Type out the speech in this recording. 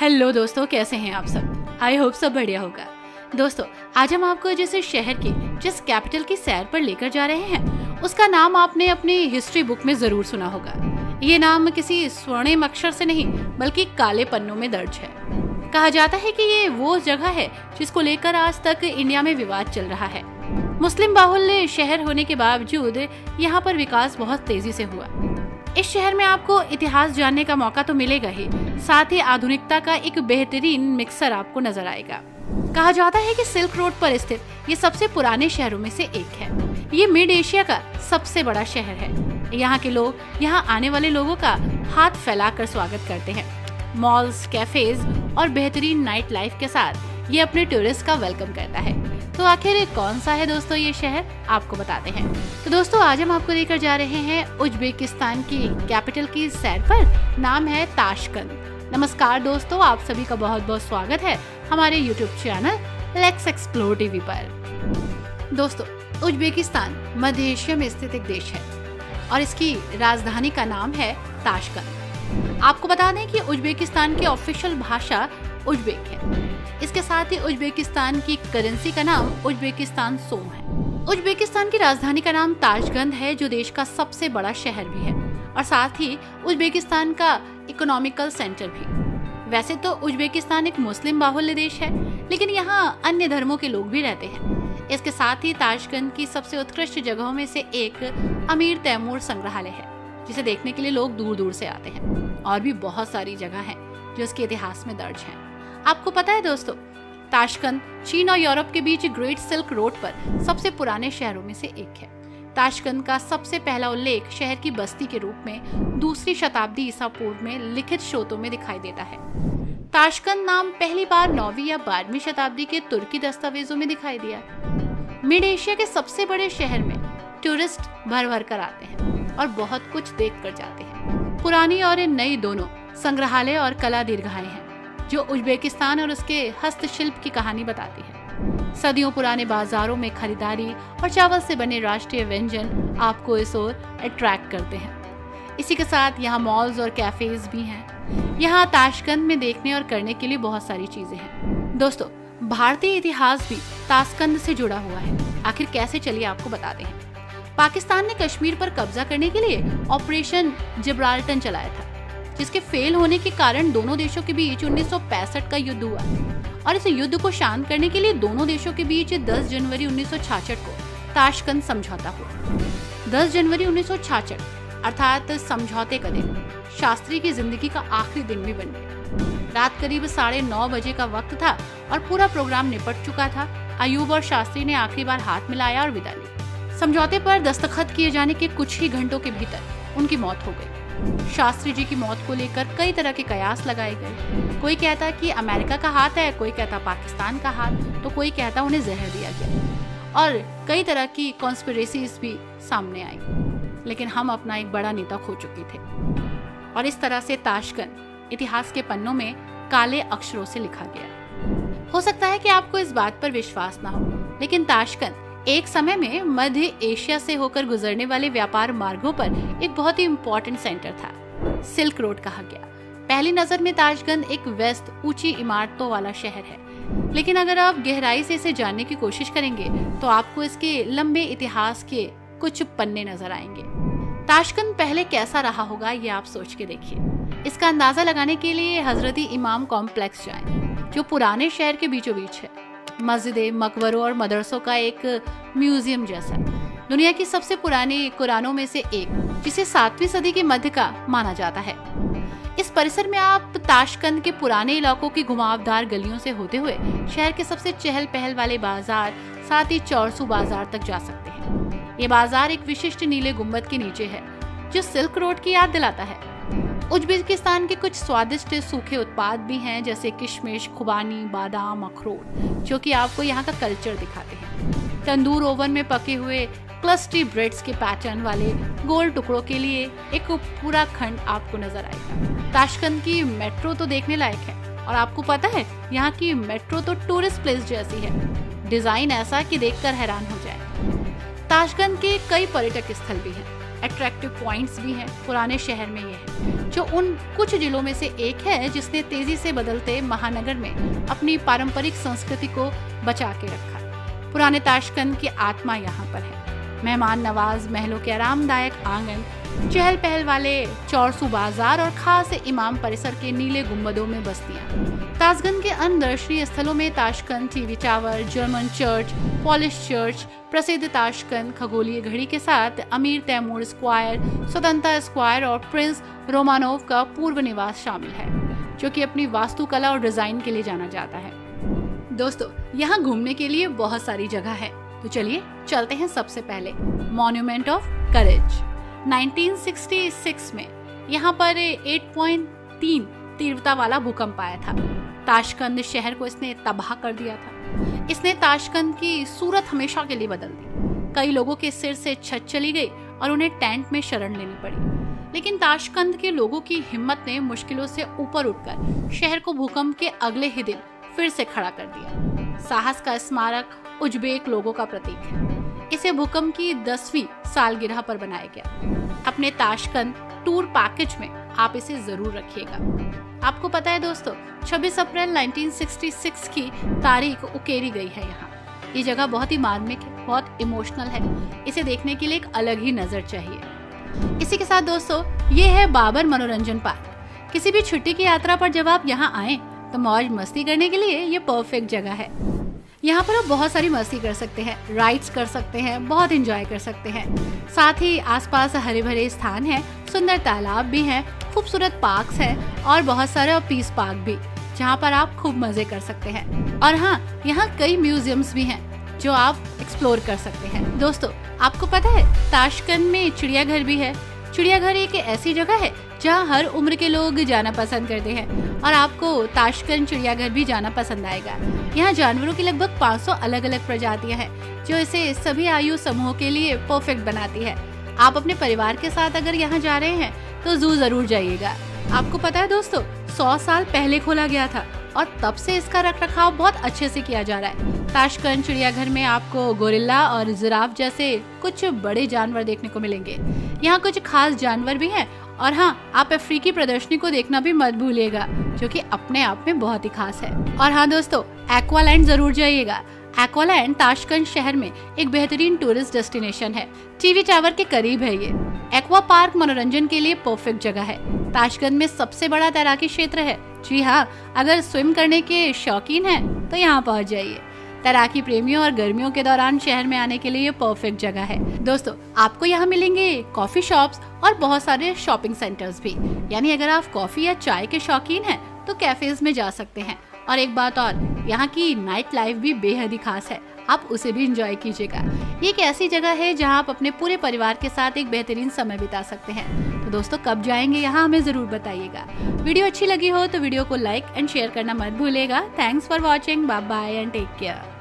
Hello दोस्तों, कैसे हैं आप सब? आई होप सब बढ़िया होगा। दोस्तों, आज हम आपको जिस कैपिटल की सैर पर लेकर जा रहे हैं, उसका नाम आपने अपनी हिस्ट्री बुक में जरूर सुना होगा। ये नाम किसी स्वर्णिम अक्षर से नहीं, बल्कि काले पन्नों में दर्ज है। कहा जाता है कि ये वो जगह है जिसको लेकर आज तक इंडिया में विवाद चल रहा है। मुस्लिम बाहुल्य शहर होने के बावजूद यहाँ पर विकास बहुत तेजी से हुआ। इस शहर में आपको इतिहास जानने का मौका तो मिलेगा ही, साथ ही आधुनिकता का एक बेहतरीन मिक्सर आपको नजर आएगा। कहा जाता है कि सिल्क रोड पर स्थित ये सबसे पुराने शहरों में से एक है। ये मिड एशिया का सबसे बड़ा शहर है। यहाँ के लोग यहाँ आने वाले लोगों का हाथ फैलाकर स्वागत करते हैं। मॉल्स, कैफेज और बेहतरीन नाइट लाइफ के साथ ये अपने टूरिस्ट का वेलकम करता है। तो आखिर कौन सा है दोस्तों ये शहर, आपको बताते हैं। तो दोस्तों, आज हम आपको लेकर जा रहे हैं उज्बेकिस्तान की कैपिटल की सैर पर। नाम है ताशकंद। नमस्कार दोस्तों, आप सभी का बहुत बहुत स्वागत है हमारे YouTube channel let's explore TV पर। दोस्तों, उज्बेकिस्तान मध्य एशिया में स्थित एक देश है और इसकी राजधानी का नाम है ताशकंद। आपको बता दें कि उज्बेकिस्तान की ऑफिशियल भाषा उज्बेक है। इसके साथ ही उज्बेकिस्तान की करेंसी का नाम उज्बेकिस्तान सोम है। उज्बेकिस्तान की राजधानी का नाम ताशकंद है, जो देश का सबसे बड़ा शहर भी है और साथ ही उज्बेकिस्तान का इकोनॉमिकल सेंटर भी। वैसे तो उज्बेकिस्तान एक मुस्लिम बाहुल्य देश है, लेकिन यहाँ अन्य धर्मों के लोग भी रहते हैं। इसके साथ ही ताशकंद की सबसे उत्कृष्ट जगहों में से एक अमीर तैमूर संग्रहालय है, जिसे देखने के लिए लोग दूर दूर से आते हैं। और भी बहुत सारी जगह हैं जो इसके इतिहास में दर्ज हैं। आपको पता है दोस्तों, ताशकंद चीन और यूरोप के बीच ग्रेट सिल्क रोड पर सबसे पुराने शहरों में से एक है। ताशकंद का सबसे पहला उल्लेख शहर की बस्ती के रूप में 2वीं शताब्दी ईसा पूर्व में लिखित स्रोतों में दिखाई देता है। ताशकंद नाम पहली बार 9वीं या 12वीं शताब्दी के तुर्की दस्तावेजों में दिखाई दिया। मिड एशिया के सबसे बड़े शहर में टूरिस्ट भर भर कर आते हैं और बहुत कुछ देख कर जाते हैं। पुरानी और नई दोनों संग्रहालय और कला दीर्घाएं हैं जो उज्बेकिस्तान और उसके हस्तशिल्प की कहानी बताती है। सदियों पुराने बाजारों में खरीदारी और चावल से बने राष्ट्रीय व्यंजन आपको इस ओर अट्रैक्ट करते हैं। इसी के साथ यहाँ मॉल्स और कैफेज भी हैं। यहाँ ताशकंद में देखने और करने के लिए बहुत सारी चीजें हैं। दोस्तों, भारतीय इतिहास भी ताशकंद से जुड़ा हुआ है। आखिर कैसे, चलिए आपको बताते हैं। पाकिस्तान ने कश्मीर पर कब्जा करने के लिए ऑपरेशन जिब्राल्टर चलाया था, जिसके फेल होने के कारण दोनों देशों के बीच 1965 का युद्ध हुआ और इस युद्ध को शांत करने के लिए दोनों देशों के बीच 10 जनवरी 1966 को ताशकंद समझौता हुआ। 10 जनवरी 1966 अर्थात समझौते का दिन शास्त्री की जिंदगी का आखिरी दिन भी बन गया। रात करीब 9:30 बजे का वक्त था और पूरा प्रोग्राम निपट चुका था। अयूब और शास्त्री ने आखिरी बार हाथ मिलाया और विदा ली। समझौते पर दस्तखत किए जाने के कुछ ही घंटों के भीतर उनकी मौत हो गई। शास्त्री जी की मौत को लेकर कई तरह के कयास लगाए गए। कोई कहता कि अमेरिका का हाथ है, कोई कहता पाकिस्तान का हाथ, तो कोई कहता उन्हें जहर दिया गया और कई तरह की कॉन्स्पिरेसीज भी सामने आई। लेकिन हम अपना एक बड़ा नेता खो चुके थे और इस तरह से ताशकंद इतिहास के पन्नों में काले अक्षरों से लिखा गया। हो सकता है कि आपको इस बात पर विश्वास ना हो, लेकिन ताशकंद एक समय में मध्य एशिया से होकर गुजरने वाले व्यापार मार्गों पर एक बहुत ही इम्पोर्टेंट सेंटर था। सिल्क रोड कहा गया। पहली नजर में ताशकंद एक व्यस्त ऊंची इमारतों वाला शहर है, लेकिन अगर आप गहराई से इसे जानने की कोशिश करेंगे तो आपको इसके लंबे इतिहास के कुछ पन्ने नजर आएंगे। ताशकंद पहले कैसा रहा होगा, ये आप सोच के देखिए। इसका अंदाजा लगाने के लिए हजरती इमाम कॉम्प्लेक्स जाएं, जो पुराने शहर के बीचों बीच है। मस्जिदें, मकबरों और मदरसों का एक म्यूजियम जैसा। दुनिया की सबसे पुरानी कुरानों में से एक, जिसे 7वीं सदी के मध्य का माना जाता है। इस परिसर में आप ताशकंद के पुराने इलाकों की घुमावदार गलियों से होते हुए शहर के सबसे चहल पहल वाले बाजार, साथ ही चौरसू बाजार तक जा सकते हैं। ये बाजार एक विशिष्ट नीले गुंबद के नीचे है, जो सिल्क रोड की याद दिलाता है। उज्बेकिस्तान के कुछ स्वादिष्ट सूखे उत्पाद भी हैं, जैसे किशमिश, खुबानी, बादाम, अखरोट, जो कि आपको यहाँ का कल्चर दिखाते हैं। तंदूर ओवन में पके हुए क्लस्टी ब्रेड्स के पैटर्न वाले गोल टुकड़ों के लिए एक पूरा खंड आपको नजर आएगा। ताशकंद की मेट्रो तो देखने लायक है और आपको पता है, यहाँ की मेट्रो तो टूरिस्ट प्लेस जैसी है। डिजाइन ऐसा कि देखकर हैरान हो जाए। ताशकंद के कई पर्यटक स्थल भी हैं, अट्रैक्टिव पॉइंट्स भी हैं पुराने शहर में। ये है जो उन कुछ जिलों में से एक है जिसने तेजी से बदलते महानगर में अपनी पारंपरिक संस्कृति को बचा के रखा। पुराने ताशकंद की आत्मा यहाँ पर है। मेहमान नवाज महलों के आरामदायक आंगन, चहल पहल वाले चौरसू बाजार और खास इमाम परिसर के नीले गुंबदों में बस्तियां। ताशकंद के अन्य दर्शनीय स्थलों में Tashkent TV tower, German church, polish church, प्रसिद्ध ताशकंद खगोलीय घड़ी के साथ अमीर तैमूर स्क्वायर, स्वतंत्रता स्क्वायर और प्रिंस रोमानोव का पूर्व निवास शामिल है, जो कि अपनी वास्तुकला और डिजाइन के लिए जाना जाता है। दोस्तों, यहाँ घूमने के लिए बहुत सारी जगह है, तो चलिए चलते हैं। सबसे पहले मॉन्यूमेंट ऑफ करेज। 1966 में यहाँ पर 8.3 तीव्रता वाला भूकंप आया था। ताशकंद शहर को इसने तबाह कर दिया था। इसने ताशकंद की सूरत हमेशा के लिए बदल दी। कई लोगों के सिर से छत चली गई और उन्हें टेंट में शरण लेनी पड़ी। लेकिन ताशकंद के लोगों की हिम्मत ने मुश्किलों से ऊपर उठकर शहर को भूकंप के अगले ही दिन फिर से खड़ा कर दिया। साहस का स्मारक उज्बेक लोगों का प्रतीक है। इसे भूकंप की 10वीं सालगिरह पर बनाया गया। अपने ताशकंद टूर पैकेज में आप इसे जरूर रखिएगा। आपको पता है दोस्तों, 26 अप्रैल 1966 की तारीख उकेरी गई है यहाँ। ये जगह बहुत ही मार्मिक है, बहुत इमोशनल है। इसे देखने के लिए एक अलग ही नजर चाहिए। इसी के साथ दोस्तों, ये है बाबर मनोरंजन पार्क। किसी भी छुट्टी की यात्रा पर जब आप यहाँ आए तो मौज मस्ती करने के लिए ये परफेक्ट जगह है। यहाँ पर आप बहुत सारी मस्ती कर सकते हैं, राइड्स कर सकते हैं, बहुत एंजॉय कर सकते हैं। साथ ही आसपास हरे भरे स्थान हैं, सुंदर तालाब भी हैं, खूबसूरत पार्क्स हैं और बहुत सारे पीस पार्क भी, जहाँ पर आप खूब मजे कर सकते हैं। और हाँ, यहाँ कई म्यूजियम्स भी हैं जो आप एक्सप्लोर कर सकते हैं। दोस्तों, आपको पता है ताशकंद में चिड़ियाघर भी है। चिड़ियाघर एक ऐसी जगह है जहाँ हर उम्र के लोग जाना पसंद करते हैं और आपको ताशकंद चिड़ियाघर भी जाना पसंद आएगा। यहाँ जानवरों की लगभग 500 अलग अलग प्रजातियां हैं, जो इसे सभी आयु समूह के लिए परफेक्ट बनाती है। आप अपने परिवार के साथ अगर यहाँ जा रहे हैं तो जू जरूर जाइएगा। आपको पता है दोस्तों, 100 साल पहले खोला गया था और तब से इसका रखरखाव बहुत अच्छे से किया जा रहा है। ताशकंद चिड़ियाघर में आपको गोरिल्ला और जिराफ जैसे कुछ बड़े जानवर देखने को मिलेंगे। यहाँ कुछ खास जानवर भी हैं और हाँ, आप अफ्रीकी प्रदर्शनी को देखना भी मत भूलिएगा, जो कि अपने आप में बहुत ही खास है। और हाँ दोस्तों, एक्वालैंड जरूर जाइएगा। एक्वालैंड ताशकंद शहर में एक बेहतरीन टूरिस्ट डेस्टिनेशन है। टीवी टावर के करीब है ये। एक्वा पार्क मनोरंजन के लिए परफेक्ट जगह है। ताशकंद में सबसे बड़ा तैराकी क्षेत्र है। जी हाँ, अगर स्विम करने के शौकीन हैं तो यहाँ पहुँच जाइए। तैराकी प्रेमियों और गर्मियों के दौरान शहर में आने के लिए ये परफेक्ट जगह है। दोस्तों, आपको यहाँ मिलेंगे कॉफी शॉप्स और बहुत सारे शॉपिंग सेंटर्स भी। यानी अगर आप कॉफी या चाय के शौकीन हैं तो कैफेज में जा सकते हैं। और एक बात और, यहाँ की नाइट लाइफ भी बेहद ही खास है, आप उसे भी एंजॉय कीजिएगा। ये एक ऐसी जगह है जहाँ आप अपने पूरे परिवार के साथ एक बेहतरीन समय बिता सकते हैं। तो दोस्तों, कब जाएंगे यहाँ हमें जरूर बताइएगा। वीडियो अच्छी लगी हो तो वीडियो को लाइक एंड शेयर करना मत भूलिएगा। Thanks for watching. Bye bye and take care.